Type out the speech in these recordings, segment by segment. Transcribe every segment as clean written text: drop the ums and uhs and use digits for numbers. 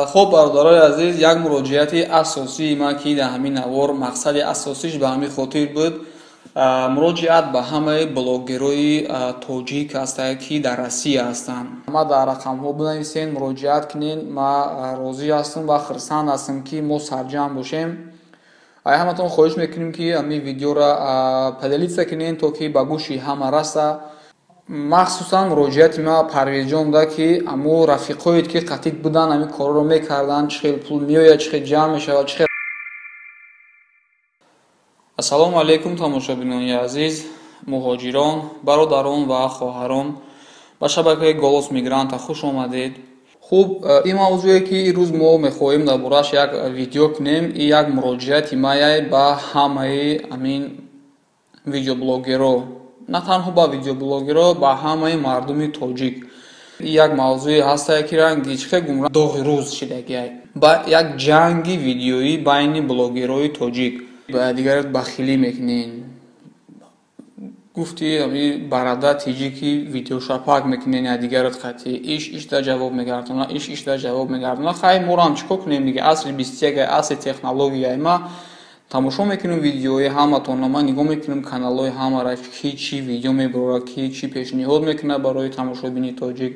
خب برادرای عزیز، یک مراجعت اساسی ما که در همین نوار مقصد اساسیش به همین خاطر بود مراجعت به همه بلاگرای تاجیک هستند که در روسیه هستند. ما در رقم ها بنویسین، مراجعت کنین. ما راضی هستم و خرسند هستم که ما سرجم باشیم. همتون خواهش میکنیم که همین ویدیو را پدلیت کنین تا که به گوشی همه رسه. مخصوصا مراجعت ما پرویز جان ده که امو رفیقایت که قطیق بودن همین کار رو میکردن چه خیلی پول میآید چه خیلی جمع میشود چه خیلی. السلام علیکم تماشابینان عزیز، مهاجران، برادران و خواهران به شبکه گالوس میگرانت خوش آمدید. خوب، این موضوعی که امروز ما میخواهیم دربارش یک ویدیو کنیم، این یک مراجعت ما به همه همین ویدیو بلاگرها، نه تنها با ویدیو بلاگرها، با همه مردم تاجیک. یک موضوعی هست که رنگیچخه گمراه داغ روز شده با یک جنگی ویدیویی بین بلاگرهای تاجیک. با دیگرت بخیلی میکنین، گفتی همی برادر تاجیکی ویدیو شپاک میکنین یا دیگرت خطی ایش در جواب میگردونه، ایش در جواب میگردونه. خیلی مورم چیکار کنیم دیگه؟ اصل 21 اصل تکنولوژی ما تماشا میکنیم ویدیوهای همتون، ما نگاه میکنیم کانالای همه را کی چی ویدیو میبره، کی چی پیشنهاد میکنه برای تماشابینی تاجیک.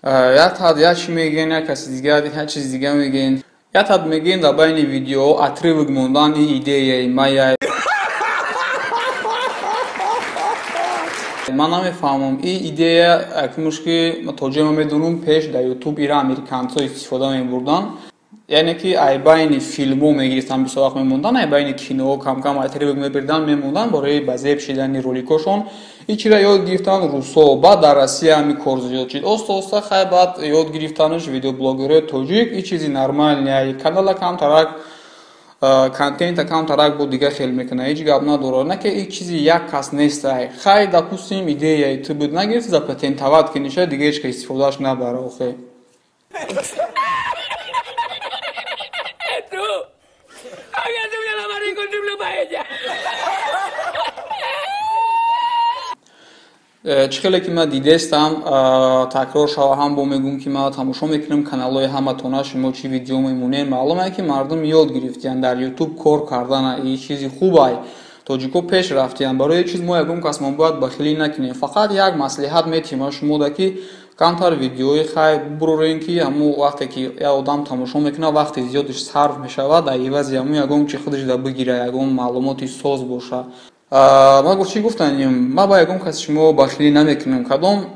یا تا یا چی میگین یا کسی دیگه هر چیز دیگه میگین، یا تا میگین در بین ویدیو اتریوگ موندن ایده ما من نمیفهمم این ایده اکنوش که تاجیک ما میدونم پیش در یوتیوب ایران امریکان‌ها استفاده میبردن، یعنی که ای بین فیلمو میگیرستن بساق میموندن، ای بین کینو کم کم اتریوگ میبردن میموندن برای بازی پشیدن رولیکوشون. ایچی را یاد گرفتن روسو، بعد در روسیه همی کار زیاد شد. اوستا خیلی بعد یاد گرفتنش ویدیو بلاگرای تاجیک این چیزی نرمال نیه. کانال کم ترک کانتنت کم ترک بود دیگه خیلی میکنه، هیچ گپ نداره. نه که این چیزی یک کس نیست. خیلی دپوسیم ایده تو بود نگرفت ز پتنتواد کنیشه دیگه هیچ که استفادهش نبره. آخه چخیلی که من دیدستم تکرار شوا هم با میگم که من تماشا میکنم کانالای همه تونه شما چی ویدیو میمونین. معلومه که مردم یاد گرفتین در یوتیوب کار کردن این چیزی خوبه، تاجیکو پیش رفتین. برای چیز ما یکم کس ما باید بخیلی نکنیم. فقط یک مصلحت میتیم شما ده که کمتر ویدیوی خیلی برورین که همو وقتی که یه آدم تماشا میکنه وقتی زیادش صرف میشود در عوض همو یکم چی خودش ده بگیره، یکم معلوماتی ساز باشه. ما گفتی گفتنیم ما با یکم کسی شما بخیلی نمیکنیم. کدام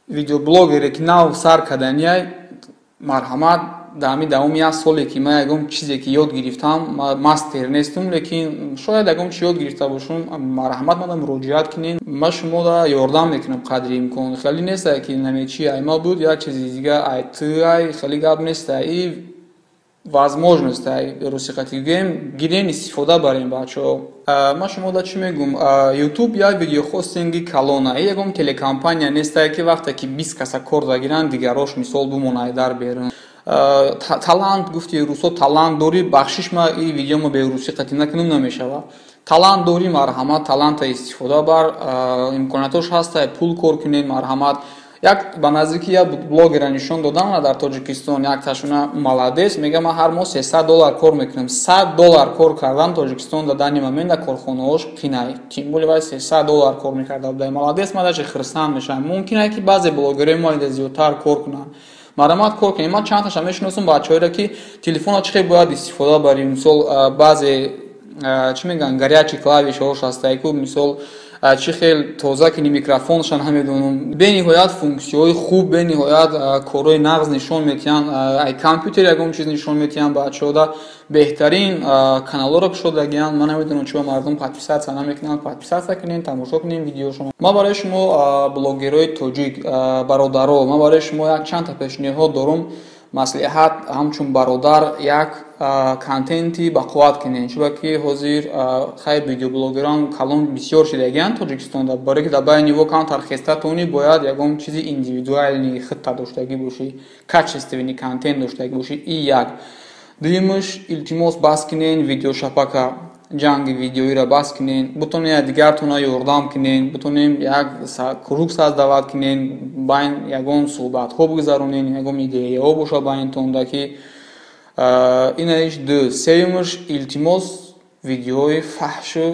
ویدیو بلاگری که نو سر کردنیه مرحمت دامی دوم یک سالی که ما یکم چیزی که یاد گرفتم ماستر نیستم، لیکن شاید یکم چی یاد گرفته باشم. مرحمت مدام مراجعت کنین، ما شما را یاردم میکنم قدری امکان. خیلی نیست که نمیچی ای ما بود یا چیزی دیگه ای تو خیلی گپ نیست. ای возможность русикати гейм гирен истифода барем бачо. Ма шумо да чӣ мегум, YouTube я видеохостинги калона ягон телекомпания нест ки вақте ки 20 каса кор дагиранд дигарош мисол бумонай дар берун. Талант гуфти русо талант дори бахшиш ма и видеомо бе русикати накунум намешава. Талант дори марҳамат таланта истифода бар имконатош ҳаста пул кор кунед марҳамат. یک به نزدیکی یک بلاگر نشون دادن در تاجیکستان یک تاشونا مالادس میگه ما هر ماه $300 کار میکنیم. $100 کار کردن تاجیکستان دادن момент در کارخانه‌اش قینای تیم ولی وای $300 کار میکرده در مالادس. ما داش خرسان میشم. ممکنه که بعضی بلاگرای ما زیادتر کار کنن. مرامت کار کنیم. ما چند تاش میشناسم بچه‌ها که تلفن چه باید استفاده بریم. مثلا بعضی چی میگن گریاچی کلاویش هاش هست که مثلا چی خیلی تازه کنی میکروفونشان هم میدونم به نهایت فونکسیون‌های خوب به نهایت کارهای نغز نشون میتین. ای کامپیوتر یکم چیز نشون میتین بچه‌ها بهترین کانال‌ها رو شده گیان. من نمیدونم چرا مردم پادپیسات سنا میکنن. پادپیسات کنین تماشا کنین ویدیوشون. ما برای شما بلاگرای تاجیک برادرها ما برای شما یک چند تا پیشنهاد دارم. مصلحت همچون برادر یک کانتنتی با قوت کنین. چون که حاضر خیلی ویدیو بلاگران کلان بسیار شدگان تاجیکستان دا برای که در بین و کانت ترخیصته تونی باید یکم چیزی ایندیویدوالی خطه داشتگی باشی، کچستوینی کانتنت داشتگی باشی. این یک. دویمش التماس باز کنین ویدیو شبکه ҷанги видеоиро бас кунен, бутонем дигартона ёрдам кунен, бутонем як круг саздават кунен, байн ягон суҳбатҳо бигзаронен, ягон идеяҳо боша байнтон даки инаиш ду. Сеюмаш илтимос видеои фаҳшу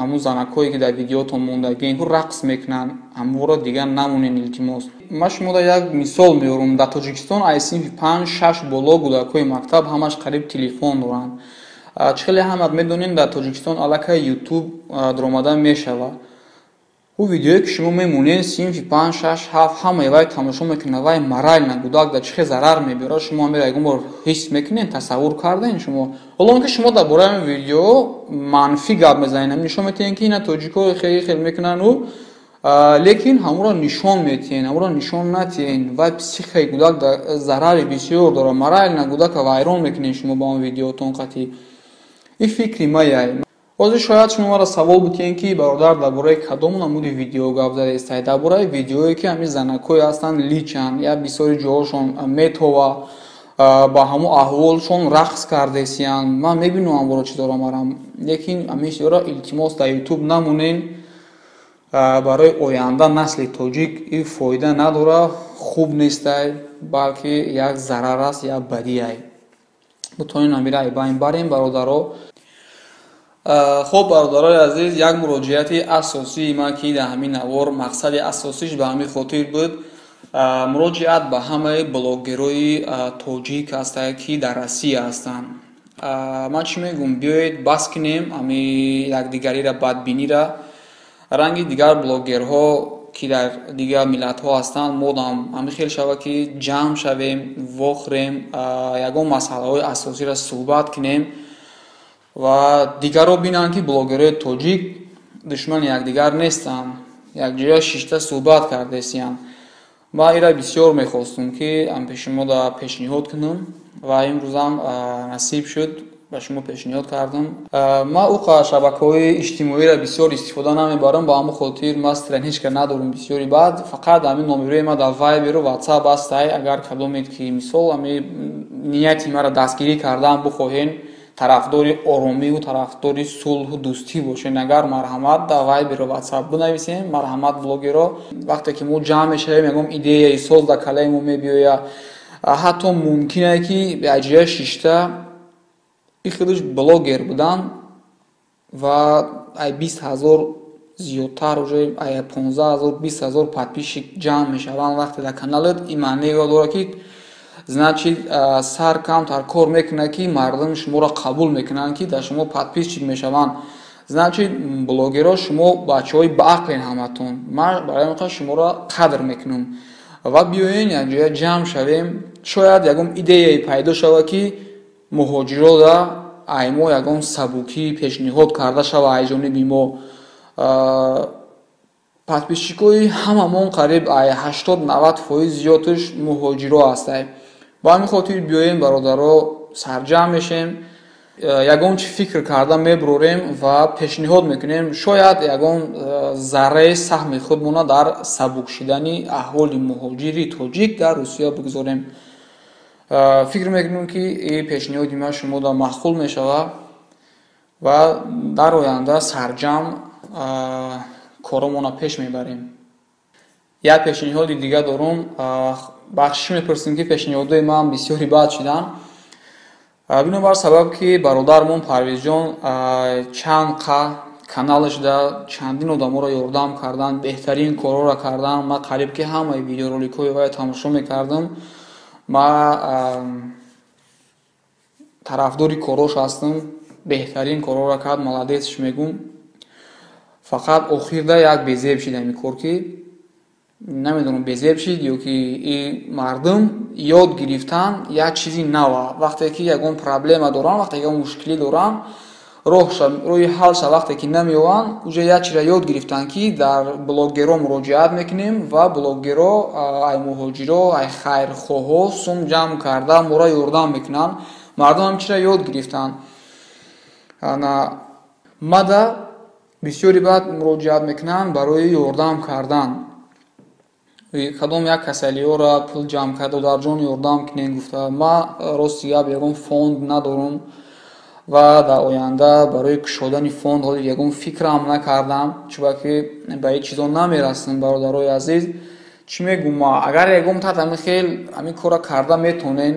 аму занакое ки дар видеотон мондагин рақс мекунанд, амуро дигар намонен илтимос. Ман шуморо як мисол меорам. Дар Тоҷикистон аз синфи 5-6 боло кӯдакҳои мактаб ҳамаш қариб телефон доранд. Чихеле ҳамат медонем дар Тоҷикистон аллакай ютуб даромада мешавад. ӯ видеое ки шумо мемонед синфи 5-6-7 ҳамаи вай тамошо мекунад, вай морально кӯдак дар чӣ хел зарар мебарад, шумо ҳамеро ягон бор ҳис мекунед, тасаввур кардем шумо. Ҳоло он ки шумо дар бораи видео манфӣ гап мезанед, нишон метиҳед ки ина тоҷико хеле хел мекунанд, лекин ҳамуро нишон метиҳед, ҳамуро нишон натиҳед. Вай психикаи кӯдак зарари бисёр дорад, морально кӯдака вайрон мекунед шумо ба он видеотон қатъи. ин фикри маяй. ҳозир шояд шумо маро савол бутиҳед ки бародар дар бораи кадом намуди видео гап задаистед? Дар бораи видеое ки ҳамин занакҳое ҳастанд личанд, я бисёри ҷоҳошон метова ба ҳамун аҳволшон рақс кардесиянд. Ман мебинам амборо чӣ дорам арам, лекин ҳамешро илтимос дар ютуб намонен. Барои оянда насли тоҷик ин фоида надорад, хуб нестай, балки як зарар аст, як бадиай. бутонем ҳамира аз байн барем бародаро. хуб бародарои азиз, як муроҷиати асосии ман ки дар ҳамин навор мақсади асосиш ба ҳамин хотир буд, муроҷиат ба ҳамаи блогерои тоҷик аст ки дар Россия ҳастанд. ман чӣ мегӯям, биёед баҳс кунем ҳамин якдигарира бадбинира. ранги дигар блогерҳо ки дар дигар миллатҳо ҳастанд, мо ҳамин хел шавад ки ҷамъ шавем, вохӯрем, ягон масъалаҳои асосиро суҳбат кунем ва дигарро бинанд ки блогерои тоҷик душмани якдигар нестанд, якҷоя шишта суҳбат кардесиянд. ман ира бисёр мехостум ки пеши шумо пешниҳод кунам ва имрӯзам насиб шуд, ба шумо пешниҳод кардам. ман шабакаҳои иҷтимоиро бисёр истифода намебарам, ба ҳамон хотир ман страничка надорам бисёри. Баъд фақат ҳамин номерои ман дар вайберу ватсап ҳастай. Агар кадомед ки мисол нияти маро дастгирӣ кардан бихоҳен, тарафдори оромию тарафдори сулҳу дӯстӣ бошен, агар марҳамат дар вайберу ватсап бинависем, марҳамат блогеро. вақте ки мо ҷамъ мешавем, ягон идеяи соз дар калаи мо мебиёяд, ҳатто мумкине ки аҷия шишта ихудаш блогер будан ва ай 20,000 зиёдтар уже ай 15,000 20,000 подписчик ҷамъ мешаванд вақте дар каналат. ин маънеро дорад ки значит сар камтар кор мекунад ки мардум шуморо қабул мекунанд ки дар шумо подписчик мешаванд. значит блогеро шумо бачаҳои баақлен ҳаматон. ман барои ин шуморо қадр мекунам ва биёен якҷоя ҷамъ шавем. шояд ягон идеяи пайдо шавад ки муҳоҷирода аймо ягон сабукӣ пешниҳод карда шава аз ҷониби мо. подписчикои ҳамамон қариб 80-90% зиёдаш муҳоҷиро ҳастай. ба ҳамин хотир биёем бародаро сарҷамъ мешем, ягон чӣ фикр карда мебурорем ва пешниҳод мекунем. шояд ягон зарраи саҳми худмона дар сабук шидани аҳволи муҳоҷири тоҷик дар Русия бигзорем. фикр мекунем ки ин пешниҳоди ман шумода маъқул мешавад ва дар оянда сарҷамъ коромона пеш мебарем. як пешниҳоди дигар дорум. бахшиш мепурсем ки пешниҳодҳои ман бисёри бад шуданд. бинобар сабаб ки бародармон Парвизҷон чанд каналаш да чандин одаморо ёрдам карданд, беҳтарин корҳоро карданд. ман қариб ки ҳамаи видеороликҳои вай тамошо мекардам. ман тарафдори корҳош ҳастам, беҳтарин корҳоро кард, маладесш мегӯм. фақат охирда як безеб шид ҳамин кор ки намедонам безеб шид ё ки ин мардум ёд гирифтан як чизи нава. вақте ки ягон проблема доранд, вақте ягон мушкилӣ доранд, роҳи ҳалша вақте ки намеёванд, уже як чизро ёд гирифтан ки дар блогеро муроҷиат мекунем ва блогеро ай муҳоҷиро ай хайрхоҳо сум ҷамъ карда моро ёрдам мекунанд. мардум ҳамчиро ёд гирифтанд. мада бисёри бад муроҷиат мекунанд барои ёрдам кардан. кадом як касалиҳоро пул ҷамъ карда дар ҷон ёрдам кунем гуфта. ман рости гап ягон фонд надорам. ва дар оянда барои кушодани фонд ҳоли ягон фикрам накардам, чунки ба ҳеҷ чизо намерасем. Бародарои азиз, чӣ мегӯм ма? Агар ягон тат ҳамин корро карда метонен,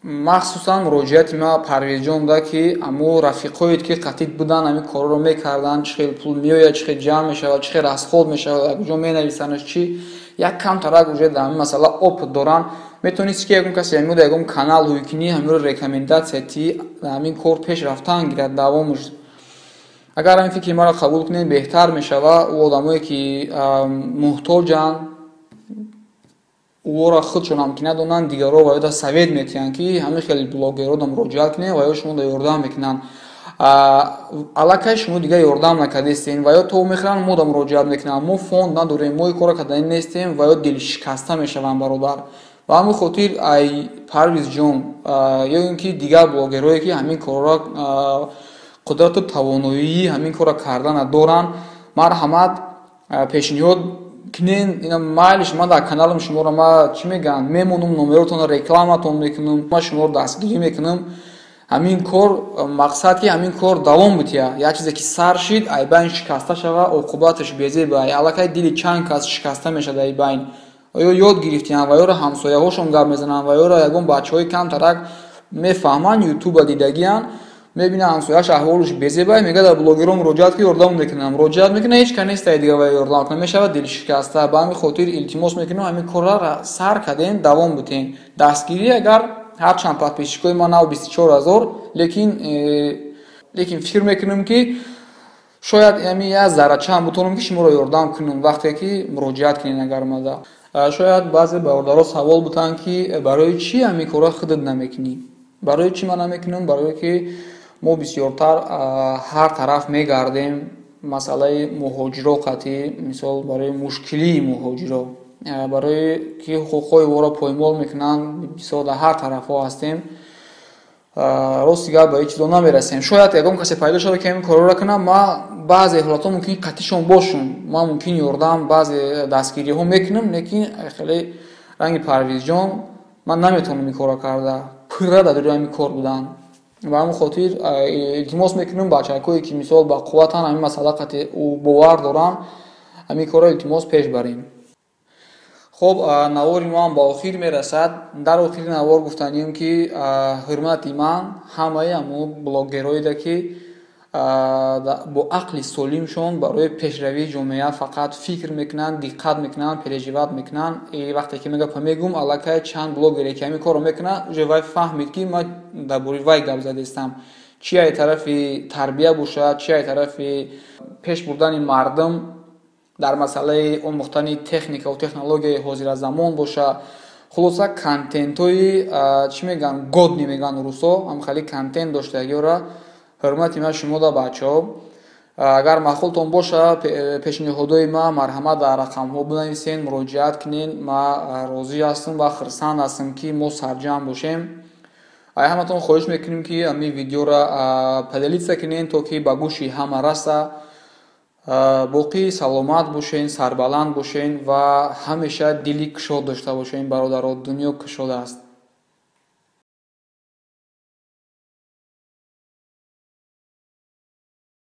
махсусан муроҷиати ма Парвезҷон буда, ки аммо рафиқоет ки қатъи будан ҳамин корро мекарданд, чӣ хел пул меояд, чӣ хел ҷамъ мешавад, чӣ хел расход мешавад, аз куҷо менависанаш, чӣ як камтарак уже дар ҳамин масъала опыт доранд, метавонисти ки ягон касе ҳамин ягон канал ҳуйкунӣ ҳаминро рекомендатсияти ҳамин кор пеш рафтан гирад, давомаш. Агар ҳамин фикри маро қабул кунед, беҳтар мешавад. У одамое ки муҳтоҷанд, уора худшон ҳам ки надонанд, дигарро ва ёда совет метиҳанд, ки ҳамин хеле блогерҳо да муроҷиат кунед ва ё шумо да ёрдам мекунанд. Аллакай шумо дигар ёрдам накардистен ва ё то мехӯранд, мо да муроҷиат мекунанд, мо фонд надорем, мо ин корро кардани нестем ва ё дилшикаста мешаванд бародар. Ва ҳамин хотир ай Парвезҷон ё ин ки дигар блогерҳое ки ҳамин корро қудрату тавоноии ҳамин корро кардана доранд, марҳамат пешниҳод кунен. Ина майлиш, ман дар каналам шуморо чӣ мегӯянд, мемонам, номеротонро рекламатон мекунам, ман шуморо дастгирӣ мекунам. ҳамин кор мақсад ки ҳамин кор давом бития. Як чизе ки сар шид, айбайн шикаста шава, оқубаташ безебай. Аллакай дили чанд кас шикаста мешад айбайн. ё ёд гирифтиянд ва ёро ҳамсояҳошон гап мезананд ва ёро ягон бачаҳои камтарак мефаҳманд, ютуба дидагиянд, мебинад ҳамсояш аҳволаш безебай, мегӯяд дар блогерҳо муроҷиат ки ёрдам мекунам. Муроҷиат мекунад, ҳеҷ кас нестае дигар ва ёрдам кунад, мешавад дилшикаста. Ба ҳамин хотир илтимос мекунам, ҳамин корро сар кардем, давом битен. Дастгирӣ агар ҳарчанд подписчикои ман нав 24 000, лекин фикр мекунам ки шояд як заррачанд бутонам ки шуморо ёрдам кунам вақте ки муроҷиат кунед. Агар мада шояд баъзе бародаро савол бутанд, ки барои чӣ ҳамин корро худат намекунӣ? Барои чӣ ман намекунам? Барое ки мо бисёртар ҳар тараф мегардем. Масъалаи муҳоҷиро қатъӣ, мисол барои мушкилии муҳоҷиро, барое ки ҳуқуқҳои оро поймол мекунанд, бисёр дар ҳар тарафҳо ҳастем. Рости гап ба ҳеҷ чизо намерасем. Шояд ягон касе пайдо шавад ки ҳамин корро кунам. Ман баъзе ҳолатҳо мумкин қатъишон бошум, ман мумкин ёрдам баъзе дастгириҳо мекунам, лекин хеле ранги Парвезҷон ман наметавонам ин корро карда. Пурра дар дори ҳамин кор будан. Ба ҳамин хотир илтимос мекунам бачакое ки мисол ба қувватан ҳамин масъала қатъи бовар доранд, ҳамин корро илтимос пеш барем. Хуб, навори ман ба охир мерасад. Дар охири навор гуфтанием ки ҳурмати ман ҳамаи ҳамон блогерҳоеда ки бо ақли солимшон барои пешравии ҷомеа фақат фикр мекунанд, диққат мекунанд, переживат мекунанд. Вақте ки мегӯям, аллакай чанд блогере ки ҳамин корро мекунад, уже вай фаҳмид ки ман дар бораи вай гап задистам. Чӣ ай тарафи тарбия бошад, чӣ ай тарафи пеш бурдани мардум дар масъалаи омӯхтани техникаву технологияи ҳозиразамон бошад. Хулоса контентҳои чӣ мегӯянд, годни мегӯянд русо, ҳамхали контент дошта ягёра. ҳурмати ман шумо да бачаҳо, агар маъқултон боша, пешниҳодҳои ман марҳамат дар рақамҳо бинависен, муроҷиат кунед. Ман розӣ ҳастам ва хурсанд ҳастам ки мо сарҷамъ бошем. Ай ҳаматон хоҳиш мекунем ки ҳамин видеоро поделиться кунед, то ки ба гӯши ҳама раса. Боқӣ саломат бошен, сарбаланд бошен ва ҳамеша дили кушод дошта бошен бародаро. Дунё кушод аст.